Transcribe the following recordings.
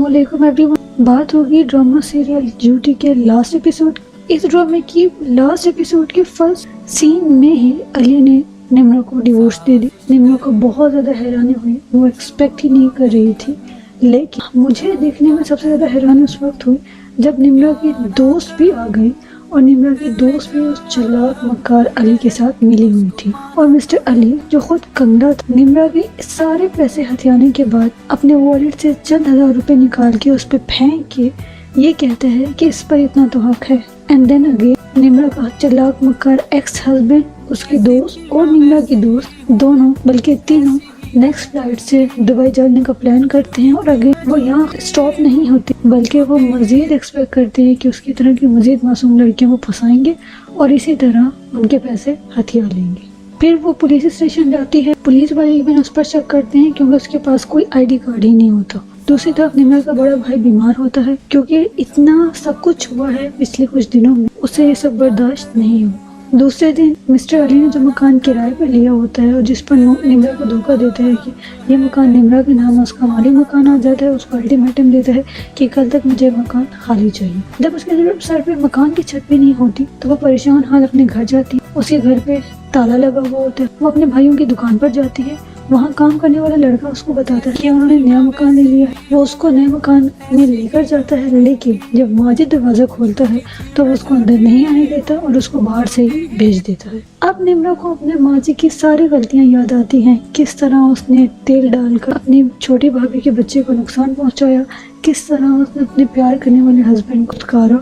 अस्सलाम वालेकुम एवरीवन। बात होगी ड्रामा सीरियल ड्यूटी के लास्ट एपिसोड। इस ड्रामे की लास्ट एपिसोड के फर्स्ट सीन में ही अली ने निम्रा को डिवोर्स दे दी। निम्रा को बहुत ज़्यादा हैरानी हुई, वो एक्सपेक्ट ही नहीं कर रही थी। लेकिन मुझे देखने में सबसे ज़्यादा हैरानी उस वक्त हुई जब निम्रा की दोस्त भी आ गई और निम्रा की दोस्त भी उस चालाक मक्कार अली के साथ मिली हुई थी। और मिस्टर अली जो खुद कंगड़ा था, निम्रा के सारे पैसे हथियाने के बाद अपने वॉलेट से चंद हजार रुपए निकाल के उस पर फेंक के ये कहता है कि इस पर इतना तो हक है। एंड देन अगेन निम्रा का चालाक मक्कार एक्स हस्बैंड, उसके दोस्त और निम्रा की दोस्त दोनों बल्कि तीनों नेक्स्ट फ्लाइट से दुबई जाने का प्लान करते हैं। और अगर वो यहाँ स्टॉप नहीं होते बल्कि वो मज़ीद एक्सपेक्ट करते हैं कि उसकी तरह की मज़ीद मासूम लड़कियों को फंसाएंगे और इसी तरह उनके पैसे हथिया लेंगे। फिर वो पुलिस स्टेशन जाती है। पुलिस वाले इवन उस पर शक करते हैं क्योंकि उसके पास कोई आईडी कार्ड ही नहीं होता। दूसरी तरफ निम्रा का बड़ा भाई बीमार होता है क्योंकि इतना सब कुछ हुआ है पिछले कुछ दिनों में, उसे ये सब बर्दाश्त नहीं हुआ। दूसरे दिन मिस्टर अली ने जो मकान किराए पर लिया होता है और जिस पर निम्रा को धोखा देता है कि ये मकान निम्रा के नाम है, उसका माली मकान आ जाता है, उसको अल्टीमेटम देता है कि कल तक मुझे मकान खाली चाहिए। जब उसके सर पे मकान की छत भी नहीं होती तो वो परेशान हाल अपने घर जाती है। उसके घर पे ताला लगा हुआ होता है। वो अपने भाइयों की दुकान पर जाती है। वहाँ काम करने वाला लड़का उसको बताता है कि उन्होंने नया मकान ले लिया है। वो उसको नए मकान में लेकर जाता है, लेकिन जब माजिद दरवाज़ा खोलता है तो वो उसको अंदर नहीं आने देता और उसको बाहर से ही भेज देता है। अब निम्रा को अपने माजी की सारी गलतियाँ याद आती हैं, किस तरह उसने तेल डालकर अपनी छोटी भाभी के बच्चे को नुकसान पहुँचाया, किस तरह उसने अपने प्यार करने वाले हस्बैंड को धुतकारा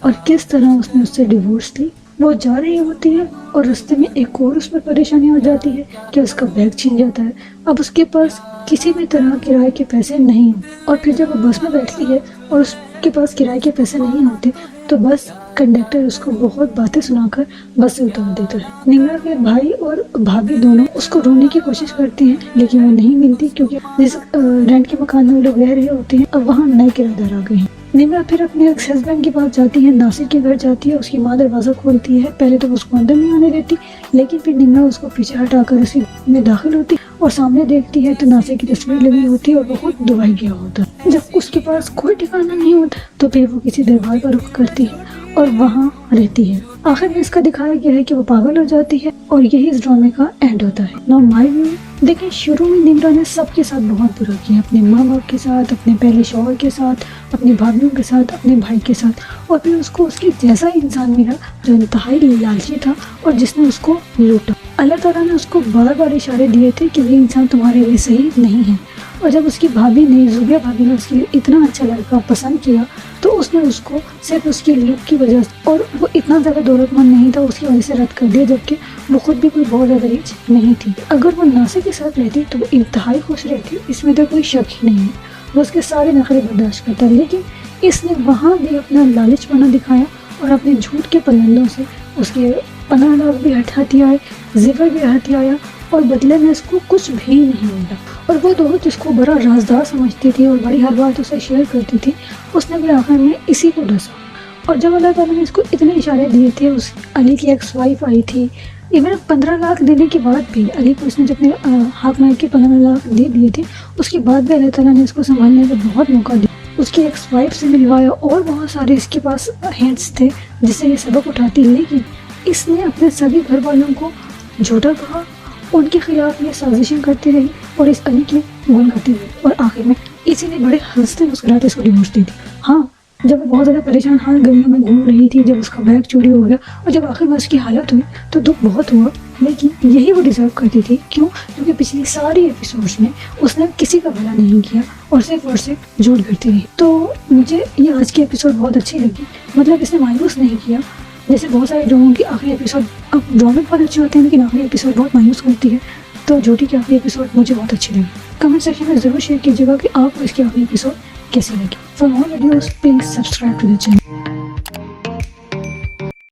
और किस तरह उसने उससे डिवोर्स ली। वो जा रही होती है और रास्ते में एक और उस पर परेशानी हो जाती है कि उसका बैग छिन जाता है। अब उसके पास किसी भी तरह किराए के पैसे नहीं हैं और फिर जब वो बस में बैठती है और उसके पास किराए के पैसे नहीं होते तो बस कंडक्टर उसको बहुत बातें सुनाकर बस से उतार देता है। निम्रा के भाई और भाभी दोनों उसको ढूंढने की कोशिश करती हैं लेकिन वो नहीं मिलती क्योंकि जिस रेंट के मकान में वो लोग रह रहे होते हैं अब वहाँ नए किराएदार आ गए हैं। निम्रा फिर अपने एक्स हस्बैंड के पास जाती है, नासिर के घर जाती है। उसकी माँ दरवाज़ा खोलती है। पहले तो उसको अंदर नहीं आने देती लेकिन फिर निम्रा उसको पीछे हटाकर उसी में दाखिल होती है और सामने देखती है तो नासिर की तस्वीर लगी होती है और वो खुद दुबई गया होता है। जब उसके पास कोई ठिकाना नहीं होता तो फिर वो किसी दरबार का रुख करती है और वहाँ रहती है। आखिर में इसका दिखाया गया है कि वो पागल हो जाती है और यही इस ड्रामे का एंड होता है। नाउ माय व्यू, देखिए शुरू में निम्रा ने सबके साथ बहुत बुरा किया, अपने माँ बाप के साथ, अपने पहले शौहर के साथ, अपनी भाभीयों के साथ, अपने भाई के साथ, और फिर उसको उसके जैसा इंसान मिला जो इंतहाई लालची था और जिसने उसको लूटा। अल्लाह ताला ने उसको बार बार इशारे दिए थे कि ये इंसान तुम्हारे लिए सही नहीं है। और जब उसकी भाभी ने, जुबिया भाभी ने उसके लिए इतना अच्छा लड़का पसंद किया तो उसने उसको सिर्फ उसकी लुक की वजह से, और वो इतना ज़्यादा दौलतमंद नहीं था, उसकी वजह से रद्द कर दिया, जबकि वो खुद भी कोई बहुत ज़्यादा रिच नहीं थी। अगर वो नासिर के साथ रहती तो वो इंतहाई खुश रहती, इसमें तो कोई शक ही नहीं है। वो उसके सारे नखरे बर्दाश्त करता, लेकिन इसने वहाँ भी अपना लालचपना दिखाया और अपने झूठ के पलंदों से उसके 15 लाख भी हथियाए, ज़ेवर भी हथियाया और बदले में इसको कुछ भी नहीं मिला। और वो दोस्त जिसको बड़ा राजदार समझती थी और बड़ी हर बात उसे शेयर करती थी, उसने भी आखिर में इसी को डसा। और जब अल्लाह ताला ने इसको इतने इशारे दिए थे, उस अली की एक्स वाइफ आई थी, इवन 15 लाख देने के बाद भी अली को उसने जब हाथ मार के 15 लाख दे दिए थे, उसके बाद भी अल्लाह ताला ने इसको संभालने का बहुत मौका दिया। उसकी एक्स वाइफ से मिलवाया और बहुत सारे इसके पास हैंड्स थे जिससे ये सबक उठाती, लेकिन इसने अपने सभी घर वालों को झूठा कहा, उनके खिलाफ ये साजिशें करती रही और इस अली की गुण करती रही और आखिर में इसीलिए बड़े हंसते मुस्कुराते इसको डिवोर्स दी थी। हाँ, जब वो बहुत ज़्यादा परेशान हाल गलियों में घूम रही थी, जब उसका बैग चोरी हो गया और जब आखिर में उसकी हालत हुई तो दुख बहुत हुआ, लेकिन यही वो डिजर्व करती थी। क्यों? क्योंकि पिछली सारी एपिसोड्स में उसने किसी का भला नहीं किया और सिर्फ झूठ करती रही। तो मुझे ये आज की एपिसोड बहुत अच्छी लगी। मतलब इसने मायूस नहीं किया, जैसे बहुत सारे ड्रामों की आखिरी एपिसोड, अब ड्रामे बहुत अच्छे होते हैं लेकिन आखिरी एपिसोड बहुत मायूस करती है। तो झूठी की आखिरी एपिसोड मुझे बहुत अच्छी लगी। कमेंट सेक्शन में ज़रूर शेयर कीजिएगा कि आपको इसकी आखिरी एपिसोड कैसी लगी। For more videos please subscribe to the channel.